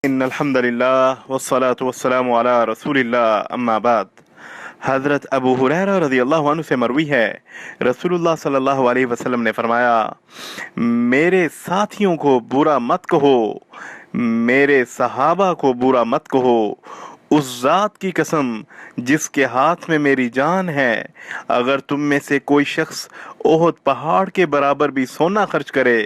ان الحمدللہ والصلاة والسلام علی رسول اللہ اما بعد۔ حضرت ابو ہریرہ رضی اللہ عنہ سے مروی ہے، رسول اللہ صلی اللہ علیہ وسلم نے فرمایا، میرے ساتھیوں کو برا مت کہو، میرے صحابہ کو برا مت کہو، اس ذات کی قسم جس کے ہاتھ میں میری جان ہے، اگر تم میں سے کوئی شخص احد پہاڑ کے برابر بھی سونا خرچ کرے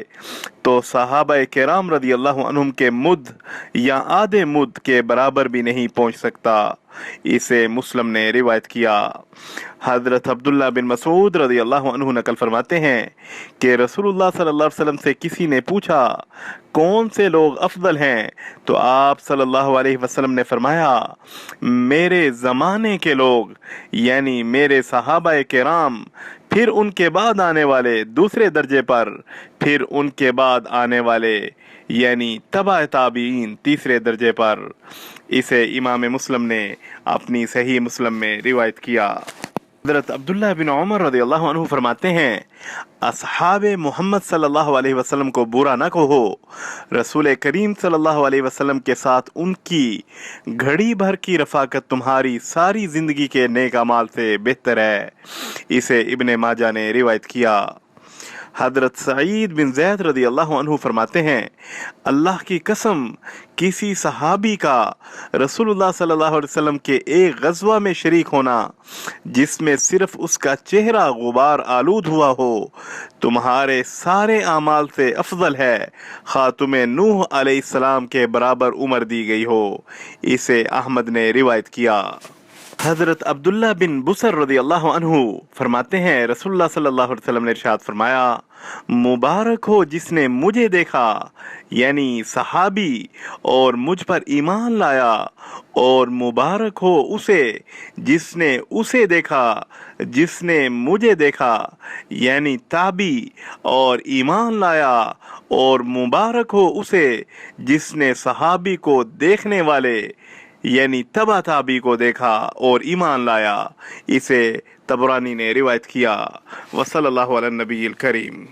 تو صحابہ کرام رضی اللہ عنہم کے مد یا آدھے مد کے برابر بھی نہیں پہنچ سکتا۔ اسے مسلم نے روایت کیا۔ حضرت عبداللہ بن مسعود رضی اللہ عنہ نقل فرماتے ہیں کہ رسول اللہ صلی اللہ علیہ وسلم سے کسی نے پوچھا کون سے لوگ افضل ہیں، تو آپ صلی اللہ علیہ وسلم نے فرمایا، میرے زمانے کے لوگ یعنی میرے صحابہ کرام، پھر ان کے بعد آنے والے دوسرے درجے پر، پھر ان کے بعد آنے والے یعنی تبع تابعین تیسرے درجے پر۔ اسے امام مسلم نے اپنی صحیح مسلم میں روایت کیا۔ حضرت عبداللہ بن عمر رضی اللہ عنہ فرماتے ہیں، اصحاب محمد صلی اللہ علیہ وسلم کو برا نہ کہو، رسول کریم صلی اللہ علیہ وسلم کے ساتھ ان کی گھڑی بھر کی رفاقت تمہاری ساری زندگی کے نیک اعمال سے بہتر ہے۔ اسے ابن ماجہ نے روایت کیا۔ حضرت سعید بن زید رضی اللہ عنہ فرماتے ہیں، اللہ کی قسم کسی صحابی کا رسول اللہ صلی اللہ علیہ وسلم کے ایک غزوہ میں شریک ہونا جس میں صرف اس کا چہرہ غبار آلود ہوا ہو تمہارے سارے اعمال سے افضل ہے، خواہ تمہیں نوح علیہ السلام کے برابر عمر دی گئی ہو۔ اسے احمد نے روایت کیا۔ حضرت عبداللہ بن بسر رضی اللہ عنہ فرماتے ہیں، رسول اللہ صلی اللہ علیہ وسلم نے ارشاد فرمایا، مبارک ہو جس نے مجھے دیکھا یعنی صحابی اور مجھ پر ایمان لایا، اور مبارک ہو اسے جس نے اسے دیکھا جس نے مجھے دیکھا یعنی تابعی اور ایمان لایا، اور مبارک ہو اسے جس نے صحابی کو دیکھنے والے یعنی تبع تابعی کو دیکھا اور ایمان لایا۔ اسے طبرانی نے روایت کیا۔ وصلی اللہ علی النبی الکریم۔